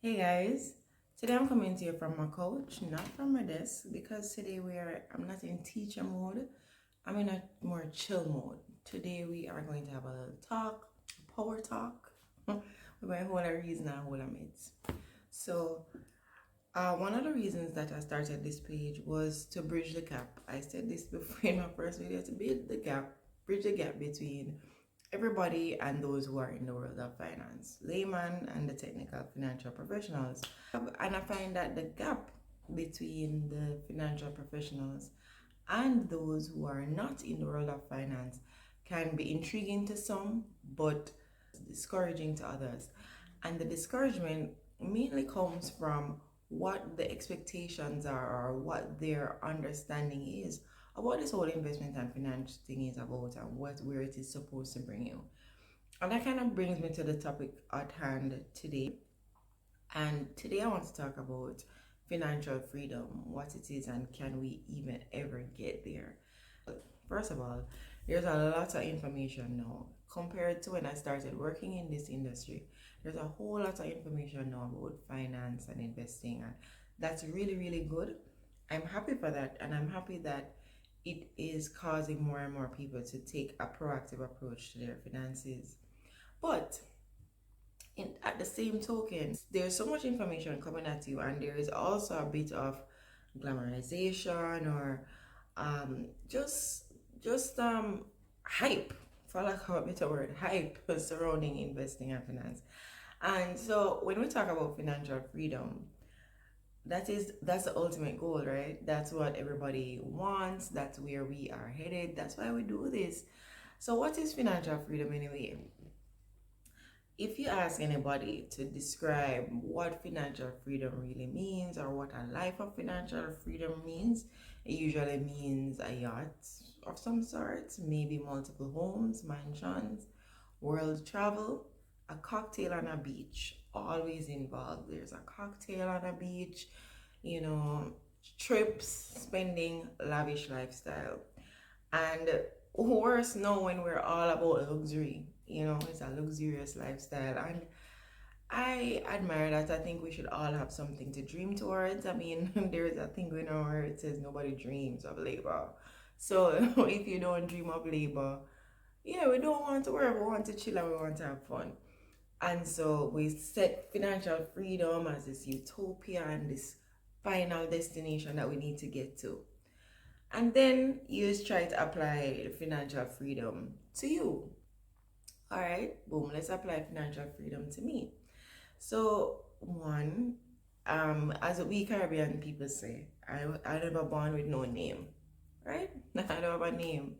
Hey guys, today I'm coming to you from my couch, not from my desk, because today I'm not in teacher mode. I'm in a more chill mode. Today we are going to have a little talk, a power talk. We're going to hold a reason and hold a myth. So, one of the reasons that I started this page was to bridge the gap. I said this before in my first video, to bridge the gap between everybody and those who are in the world of finance, layman and the technical financial professionals. And I find that the gap between the financial professionals and those who are not in the world of finance can be intriguing to some, but discouraging to others. And the discouragement mainly comes from what the expectations are or what their understanding is of what this whole investment and finance thing is about and where it is supposed to bring you. And that kind of brings me to the topic at hand today. And today I want to talk about financial freedom, what it is, and can we even ever get there. First of all, there's a lot of information now compared to when I started working in this industry. There's a whole lot of information now about finance and investing, and that's really, really good. I'm happy for that, and I'm happy that it is causing more and more people to take a proactive approach to their finances. But at the same token, there's so much information coming at you, and there is also a bit of glamorization or just hype, for lack of a better word, hype surrounding investing and finance. And so when we talk about financial freedom, that's the ultimate goal, right? That's what everybody wants. That's where we are headed. That's why we do this. So what is financial freedom anyway? If you ask anybody to describe what financial freedom really means or what a life of financial freedom means, it usually means a yacht of some sort, maybe multiple homes, mansions, world travel, a cocktail on a beach, always involved. There's a cocktail on a beach, you know, trips, spending, lavish lifestyle. And worse now when we're all about luxury, it's a luxurious lifestyle. And I admire that. I think we should all have something to dream towards. I mean, there's a thing going on where it says nobody dreams of labor. So if you don't dream of labor, we don't want to work, we want to chill and we want to have fun. And so we set financial freedom as this utopia and this final destination that we need to get to. And then you just try to apply financial freedom to you. All right, boom, let's apply financial freedom to me. So, one, as we Caribbean people say, I never born with no name, right? I don't have a name.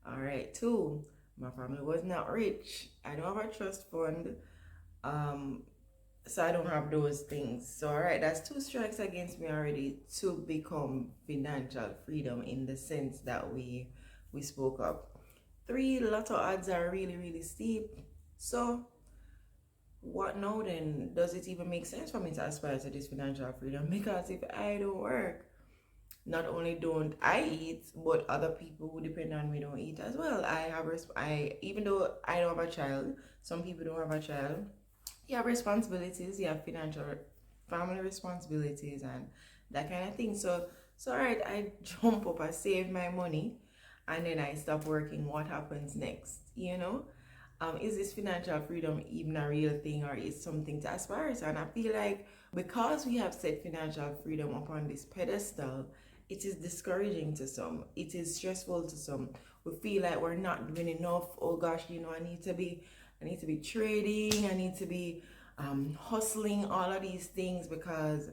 All right, two, my family was not rich. I don't have a trust fund. So I don't have those things. So all right, that's two strikes against me already to become financial freedom in the sense that we spoke of. Three, lotto odds are really, really steep. So what now then? Does it even make sense for me to aspire to this financial freedom? Because if I don't work, not only don't I eat, but other people who depend on me don't eat as well. I even though I don't have a child, some people don't have a child. You have responsibilities, you have financial family responsibilities and that kind of thing. So all right, I jump up, I save my money, and then I stop working. What happens next? Is this financial freedom even a real thing or is something to aspire to? And I feel like because we have set financial freedom upon this pedestal, it is discouraging to some. It is stressful to some. We feel like we're not doing enough. Oh gosh, I need to be trading. I need to be hustling, all of these things, because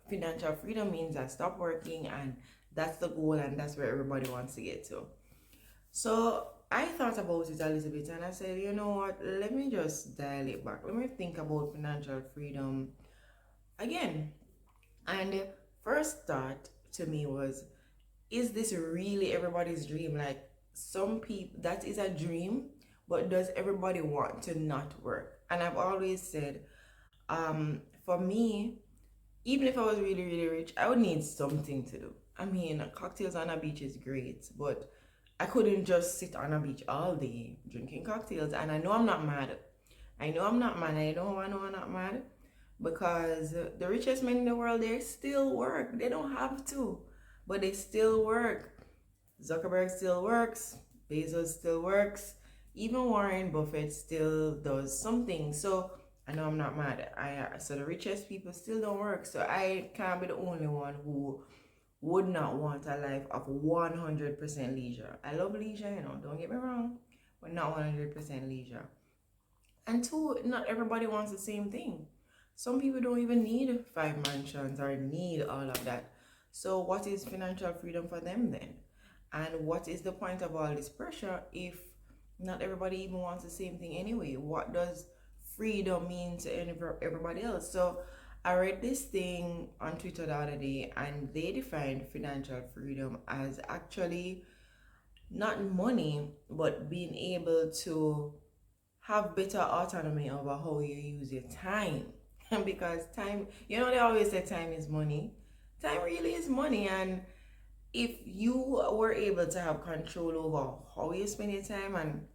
financial freedom means I stop working, and that's the goal, and that's where everybody wants to get to. So I thought about it a little bit and I said, you know what, let me just dial it back. Let me think about financial freedom again. And the first thought to me was, is this really everybody's dream? Like, some people, that is a dream, but does everybody want to not work? And I've always said, for me, even if I was really, really rich, I would need something to do. I mean, cocktails on a beach is great, but I couldn't just sit on a beach all day drinking cocktails. And I know I'm not mad. I know I'm not mad. I know I'm not mad. because the richest men in the world, they still work. They don't have to, but they still work. Zuckerberg still works, Bezos still works, even Warren Buffett still does something. So I know I'm not mad. So the richest people still don't work. So I can't be the only one who would not want a life of 100% leisure. I love leisure, don't get me wrong, but not 100% leisure. And two, not everybody wants the same thing. Some people don't even need 5 mansions or need all of that. So what is financial freedom for them then? And what is the point of all this pressure if not everybody even wants the same thing anyway? What does freedom mean to everybody else? So I read this thing on Twitter the other day, and they defined financial freedom as actually not money, but being able to have better autonomy over how you use your time. Because time, they always say time is money. Time really is money. And if you were able to have control over how you spend your time and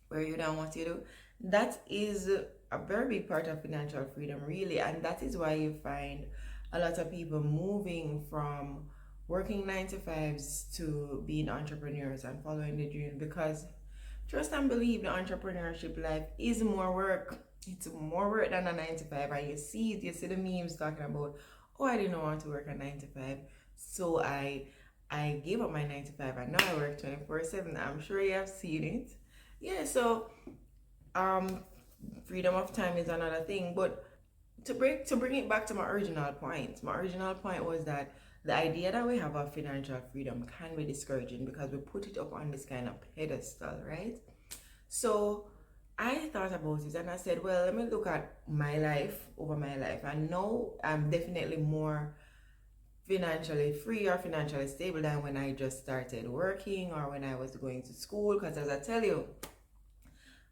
where you do what you do, that is a very big part of financial freedom, really. And that is why you find a lot of people moving from working 9 to 5s to being entrepreneurs and following the dream, because trust and believe the entrepreneurship life is more work. It's more work than a 9 to 5. And you see it, you see the memes talking about, oh, I didn't want to work a 9 to 5. So I gave up my 9 to 5 and now I work 24/7. I'm sure you have seen it. Yeah, so freedom of time is another thing. But to bring it back to my original point was that the idea that we have of financial freedom can be discouraging because we put it up on this kind of pedestal, right? So I thought about it and I said, well, let me look at my life over my life. And now I'm definitely more financially free or financially stable than when I just started working or when I was going to school. Because as I tell you,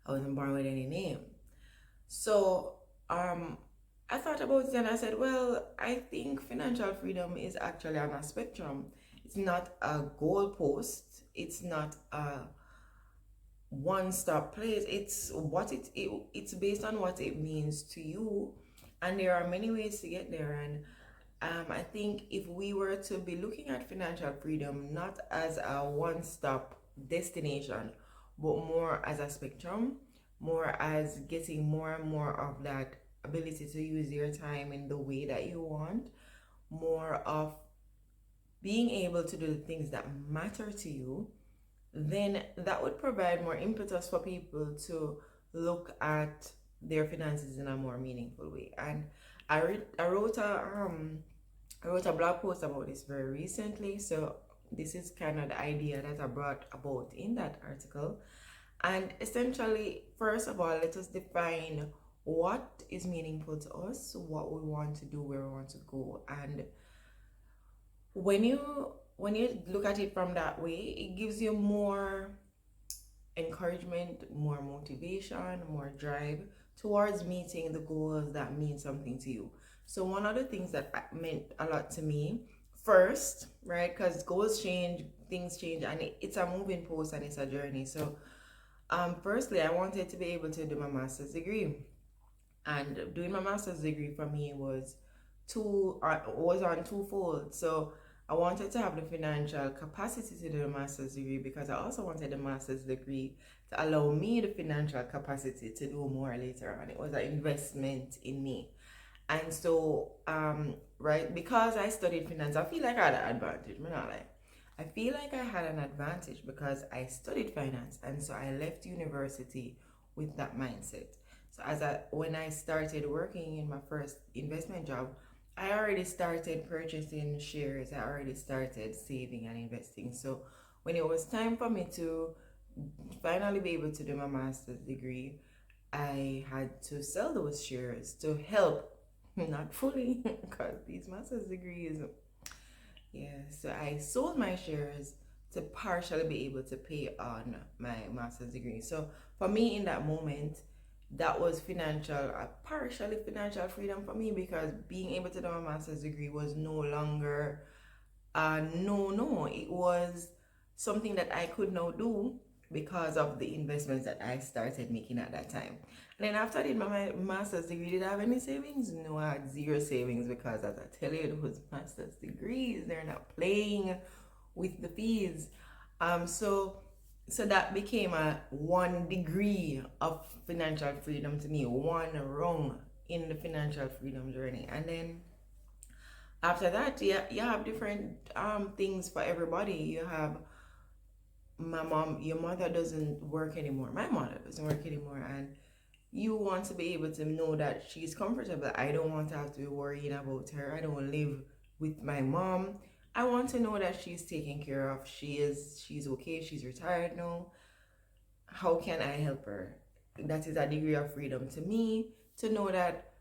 I wasn't born with any name. So I thought about it and I said, well, I think financial freedom is actually on a spectrum. It's not a goalpost. It's not a one-stop place. It's what it's based on what it means to you, and there are many ways to get there. And I think if we were to be looking at financial freedom not as a one-stop destination, but more as a spectrum, more as getting more and more of that ability to use your time in the way that you want, more of being able to do the things that matter to you, then that would provide more impetus for people to look at their finances in a more meaningful way. And I wrote a blog post about this very recently. So this is kind of the idea that I brought about in that article. And essentially, first of all, let us define what is meaningful to us, what we want to do, where we want to go. And when you look at it from that way, it gives you more encouragement, more motivation, more drive towards meeting the goals that mean something to you. So one of the things that meant a lot to me first, right, because goals change, things change, and it's a moving post and it's a journey. So firstly, I wanted to be able to do my master's degree, and doing my master's degree for me was on twofold. So I wanted to have the financial capacity to do a master's degree because I also wanted a master's degree to allow me the financial capacity to do more later on. It was an investment in me. And so, right, because I studied finance, I feel like I had an advantage. I'm not like, I feel like I had an advantage because I studied finance, and so I left university with that mindset. So when I started working in my first investment job, I already started purchasing shares. I already started saving and investing. So when it was time for me to finally be able to do my master's degree, I had to sell those shares to help, not fully, because these master's degrees, yeah. So I sold my shares to partially be able to pay on my master's degree. So for me in that moment, that was partially financial freedom for me, because being able to do a master's degree was no longer no. It was something that I could now do because of the investments that I started making at that time. And then after I did my master's degree, did I have any savings? No, I had zero savings because, as I tell you, those master's degrees, they're not playing with the fees. So that became a 1 degree of financial freedom to me, one rung in the financial freedom journey. And then after that, you have different things for everybody. You have your mother doesn't work anymore. My mother doesn't work anymore, and you want to be able to know that she's comfortable. I don't want to have to be worrying about her. I don't live with my mom. I want to know that she's taken care of. She's okay. She's retired now. How can I help her? That is a degree of freedom to me, to know that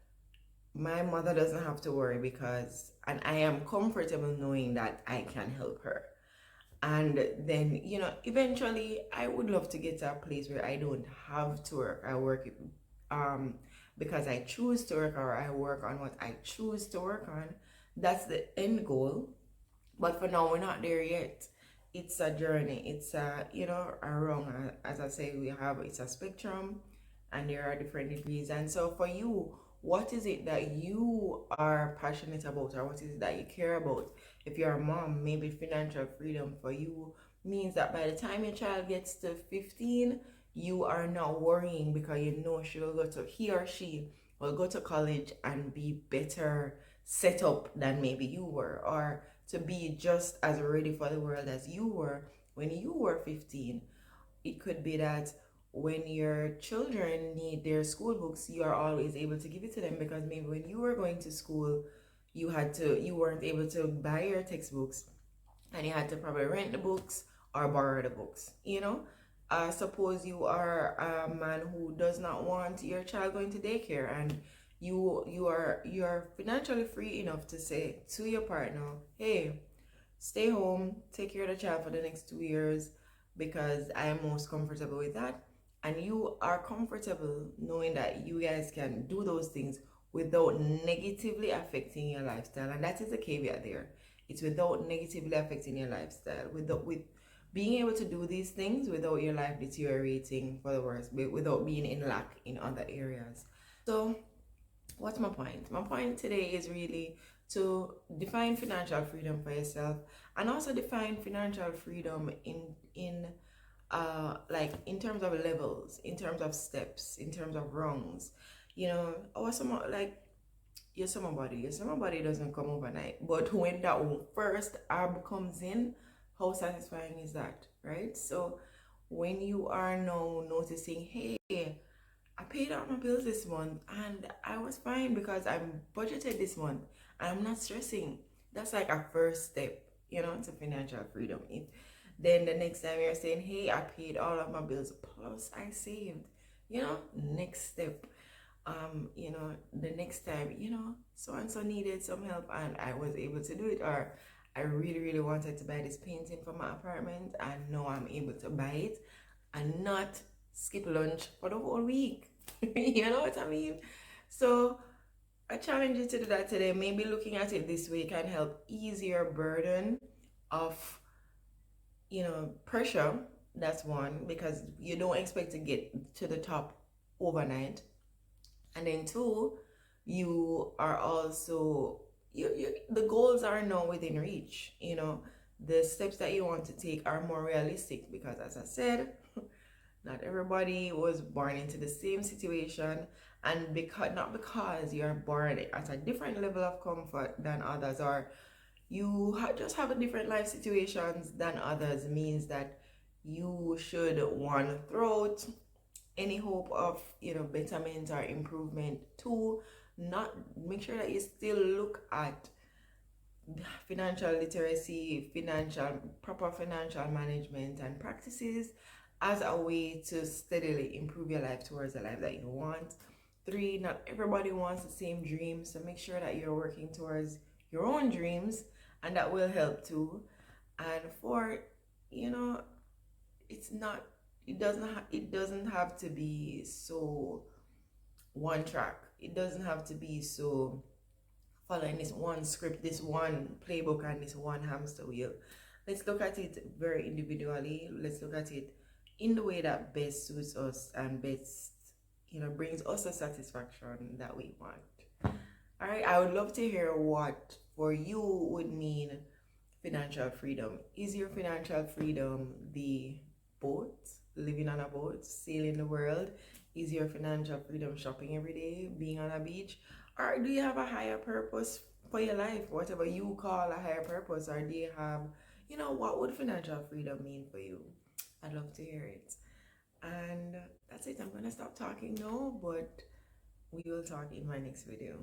my mother doesn't have to worry, because and I am comfortable knowing that I can help her. And then, eventually I would love to get to a place where I don't have to work. I work um because I choose to work, or I work on what I choose to work on. That's the end goal. But for now, we're not there yet. It's a journey. It's a wrong. As I say, it's a spectrum, and there are different degrees. And so for you, what is it that you are passionate about, or what is it that you care about? If you're a mom, maybe financial freedom for you means that by the time your child gets to 15, you are not worrying, because you know he or she will go to college and be better set up than maybe you were, or to be just as ready for the world as you were when you were 15. It could be that when your children need their school books, you are always able to give it to them, because maybe when you were going to school, you weren't able to buy your textbooks, and you had to probably rent the books or borrow the books. Suppose you are a man who does not want your child going to daycare, and you're financially free enough to say to your partner, hey, stay home, take care of the child for the next 2 years, because I am most comfortable with that. And you are comfortable knowing that you guys can do those things without negatively affecting your lifestyle. And that is the caveat there. It's without negatively affecting your lifestyle, with being able to do these things without your life deteriorating for the worse, without being in lack in other areas. So what's my point? My point today is really to define financial freedom for yourself, and also define financial freedom in like in terms of levels, in terms of steps, in terms of rungs. Or some, like, your summer body doesn't come overnight, but when that first herb comes in, how satisfying is that, right? So when you are now noticing, hey, I paid out my bills this month and I was fine because I'm budgeted this month and I'm not stressing. That's like a first step, to financial freedom. Then the next time you're saying, hey, I paid all of my bills plus I saved, next step. The next time, so and so needed some help and I was able to do it, or I really, really wanted to buy this painting for my apartment and now I'm able to buy it and not skip lunch for the whole week. You know what I mean? So I challenge you to do that today. Maybe looking at it this way can help ease your burden of, pressure. That's one, because you don't expect to get to the top overnight. And then two, you are also, the goals are now within reach. The steps that you want to take are more realistic, because as I said, not everybody was born into the same situation, and not because you're born at a different level of comfort than others, or you just have a different life situations than others, means that you should, one, throw out any hope of betterment or improvement. Two, not make sure that you still look at financial literacy, proper financial management and practices as a way to steadily improve your life towards the life that you want. Three, not everybody wants the same dreams, so make sure that you're working towards your own dreams, and that will help too. And four, it's not it doesn't have to be so one track. It doesn't have to be so following this one script, this one playbook, and this one hamster wheel. Let's look at it very individually. Let's look at it in the way that best suits us and best, brings us the satisfaction that we want. All right, I would love to hear what for you would mean financial freedom. Is your financial freedom the boat, living on a boat, sailing the world? Is your financial freedom shopping every day, being on a beach? Or do you have a higher purpose for your life, whatever you call a higher purpose? Or do you have, what would financial freedom mean for you? I'd love to hear it. And that's it. I'm going to stop talking now, but we will talk in my next video.